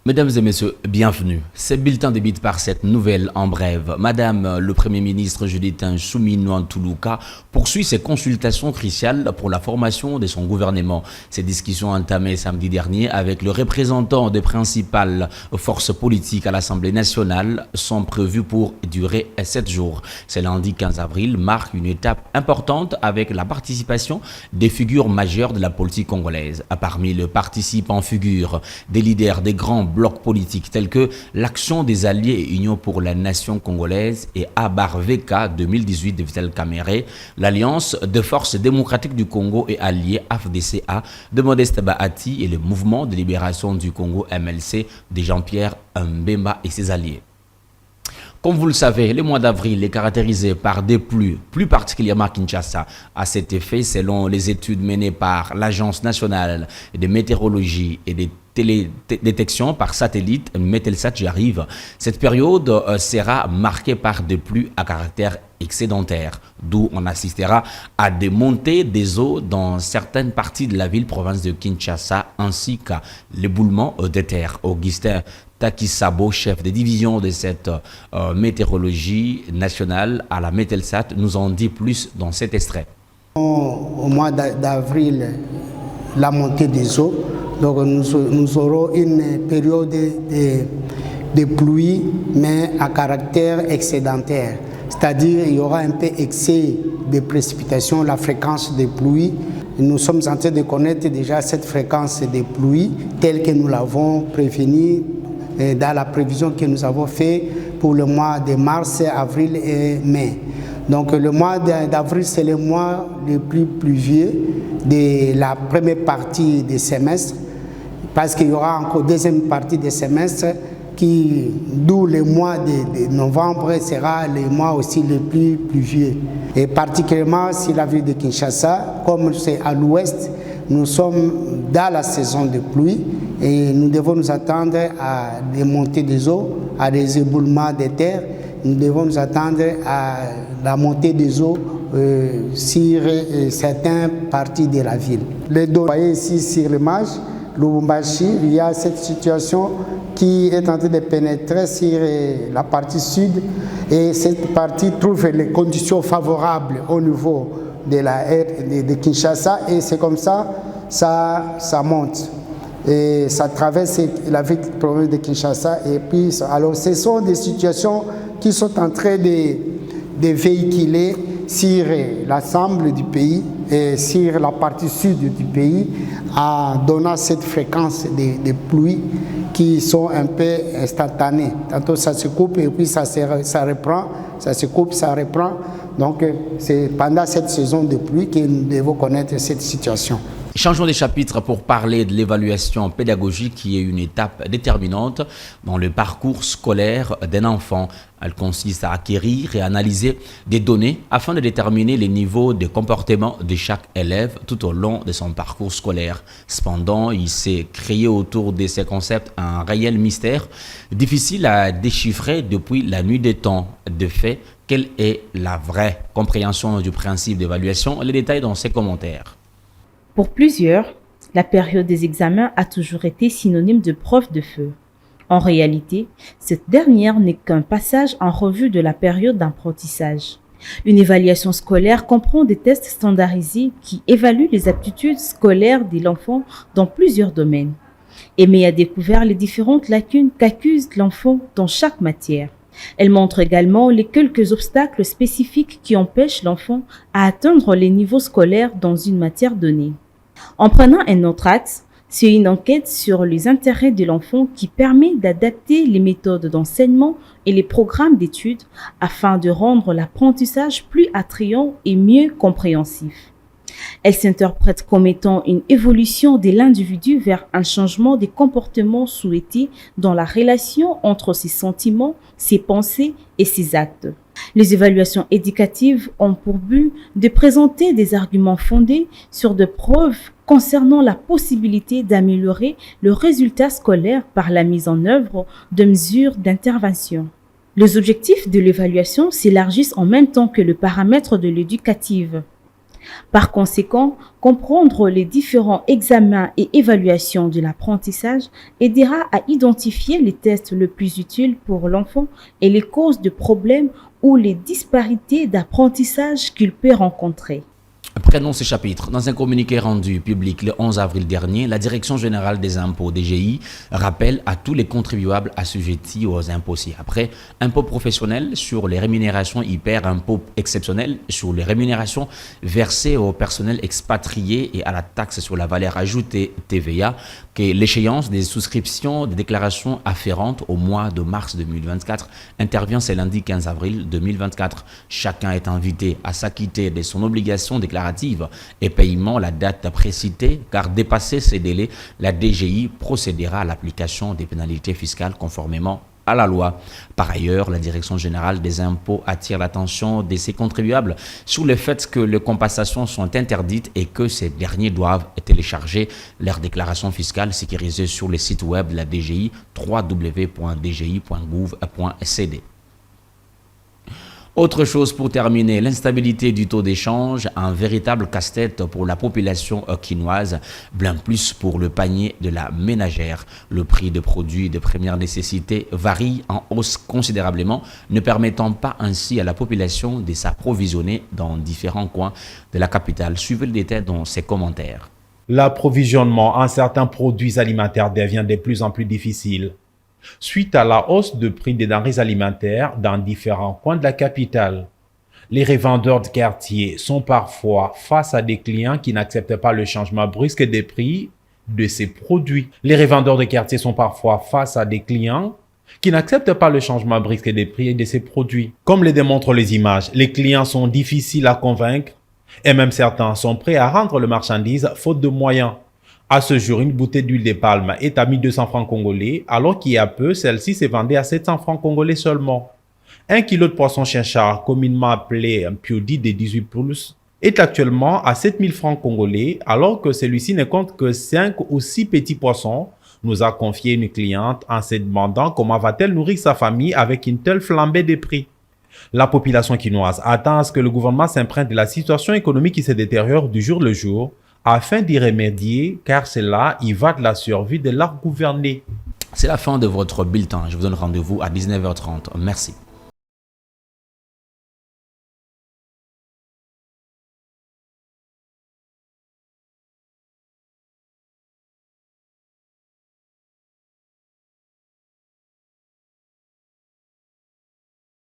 Mesdames et messieurs, bienvenue. Ce bulletin débute par cette nouvelle en brève. Madame le Premier ministre Judith Suminwa-Tuluka poursuit ses consultations cruciales pour la formation de son gouvernement. Ces discussions entamées samedi dernier avec le représentant des principales forces politiques à l'Assemblée nationale sont prévues pour durer 7 jours. Ce lundi 15 avril marque une étape importante avec la participation des figures majeures de la politique congolaise. Parmi les participants figurent des leaders des grands blocs politiques tels que l'Action des Alliés et Union pour la Nation congolaise et Abarveka 2018 de Vital Kamerhe, l'Alliance des forces démocratiques du Congo et alliés AFDCA de Modeste Bahati et le Mouvement de libération du Congo MLC de Jean-Pierre Mbemba et ses alliés. Comme vous le savez, le mois d'avril est caractérisé par des pluies, plus particulièrement à Kinshasa. À cet effet, selon les études menées par l'Agence nationale de météorologie et des télédétection par satellite, Metelsat, j'y arrive. Cette période sera marquée par des pluies à caractère excédentaire, d'où on assistera à des montées des eaux dans certaines parties de la ville-province de Kinshasa, ainsi qu'à l'éboulement des terres. Augustin Takisabo, chef de division de cette météorologie nationale à la Metelsat, nous en dit plus dans cet extrait. Au mois d'avril, la montée des eaux. Donc nous aurons une période de pluie, mais à caractère excédentaire. C'est-à-dire qu'il y aura un peu excès de précipitations, la fréquence des pluies. Nous sommes en train de connaître déjà cette fréquence des pluies telle que nous l'avons prévenue dans la prévision que nous avons faite pour le mois de mars, avril et mai. Donc le mois d'avril, c'est le mois le plus pluvieux de la première partie du semestre, parce qu'il y aura encore deuxième partie du semestre, d'où le mois de novembre sera le mois aussi le plus pluvieux. Et particulièrement sur la ville de Kinshasa, comme c'est à l'ouest, nous sommes dans la saison de pluie et nous devons nous attendre à des montées des eaux, à des éboulements des terres. Nous devons nous attendre à la montée des eaux sur certaines parties de la ville. Vous voyez ici sur l'image, Lubumbashi, il y a cette situation qui est en train de pénétrer sur la partie sud et cette partie trouve les conditions favorables au niveau de Kinshasa et c'est comme ça monte. Et ça traverse la ville de Kinshasa et puis alors ce sont des situations qui sont en train de véhiculer sur l'ensemble du pays et sur la partie sud du pays en donnant cette fréquence de pluies qui sont un peu instantanées. Tantôt ça se coupe et puis ça reprend, ça se coupe, ça reprend. Donc c'est pendant cette saison de pluie que nous devons connaître cette situation. Changeons de chapitre pour parler de l'évaluation pédagogique qui est une étape déterminante dans le parcours scolaire d'un enfant. Elle consiste à acquérir et analyser des données afin de déterminer les niveaux de comportement de chaque élève tout au long de son parcours scolaire. Cependant, il s'est créé autour de ces concepts un réel mystère, difficile à déchiffrer depuis la nuit des temps. De fait, quelle est la vraie compréhension du principe d'évaluation? Les détails dans ces commentaires. Pour plusieurs, la période des examens a toujours été synonyme de preuve de feu. En réalité, cette dernière n'est qu'un passage en revue de la période d'apprentissage. Une évaluation scolaire comprend des tests standardisés qui évaluent les aptitudes scolaires de l'enfant dans plusieurs domaines et met à découvert les différentes lacunes qu'accuse l'enfant dans chaque matière. Elle montre également les quelques obstacles spécifiques qui empêchent l'enfant à atteindre les niveaux scolaires dans une matière donnée. En prenant un autre axe, c'est une enquête sur les intérêts de l'enfant qui permet d'adapter les méthodes d'enseignement et les programmes d'études afin de rendre l'apprentissage plus attrayant et mieux compréhensif. Elle s'interprète comme étant une évolution de l'individu vers un changement des comportements souhaités dans la relation entre ses sentiments, ses pensées et ses actes. Les évaluations éducatives ont pour but de présenter des arguments fondés sur des preuves concernant la possibilité d'améliorer le résultat scolaire par la mise en œuvre de mesures d'intervention. Les objectifs de l'évaluation s'élargissent en même temps que le paramètre de l'éducative. Par conséquent, comprendre les différents examens et évaluations de l'apprentissage aidera à identifier les tests les plus utiles pour l'enfant et les causes de problèmes ou les disparités d'apprentissage qu'il peut rencontrer. Prenons ce chapitre. Dans un communiqué rendu public le 11 avril dernier, la Direction générale des impôts DGI rappelle à tous les contribuables assujettis aux impôts ci-après impôts professionnels sur les rémunérations hyper, impôts exceptionnels sur les rémunérations versées au personnel expatrié et à la taxe sur la valeur ajoutée TVA, que l'échéance des souscriptions des déclarations afférentes au mois de mars 2024 intervient ce lundi 15 avril 2024. Chacun est invité à s'acquitter de son obligation déclarative et paiement la date précitée, car dépassé ces délais, la DGI procédera à l'application des pénalités fiscales conformément à la loi. Par ailleurs, la Direction générale des impôts attire l'attention de ses contribuables sur le fait que les compensations sont interdites et que ces derniers doivent télécharger leur déclaration fiscale sécurisée sur le site web de la DGI www.dgi.gouv.cd. Autre chose pour terminer, l'instabilité du taux d'échange, un véritable casse-tête pour la population quinoise, bien plus pour le panier de la ménagère. Le prix de produits de première nécessité varie en hausse considérablement, ne permettant pas ainsi à la population de s'approvisionner dans différents coins de la capitale. Suivez le détail dans ces commentaires. L'approvisionnement en certains produits alimentaires devient de plus en plus difficile. Suite à la hausse de prix des denrées alimentaires dans différents coins de la capitale, les revendeurs de quartier sont parfois face à des clients qui n'acceptent pas le changement brusque des prix de ces produits. Les revendeurs de quartier sont parfois face à des clients qui n'acceptent pas le changement brusque des prix de ces produits. Comme le démontrent les images, les clients sont difficiles à convaincre et même certains sont prêts à rendre le marchandise faute de moyens. À ce jour, une bouteille d'huile de palme est à 1200 francs congolais, alors qu'il y a peu, celle-ci s'est vendue à 700 francs congolais seulement. Un kilo de poisson chinchard, communément appelé un piodi de 18 pouces, est actuellement à 7000 francs congolais, alors que celui-ci ne compte que 5 ou 6 petits poissons, nous a confié une cliente en se demandant comment va-t-elle nourrir sa famille avec une telle flambée de prix. La population quinoise attend à ce que le gouvernement s'imprègne de la situation économique qui se détériore du jour le jour, afin d'y remédier, car c'est là, il va de la survie de l'art gouverné. C'est la fin de votre bulletin. Je vous donne rendez-vous à 19h30. Merci.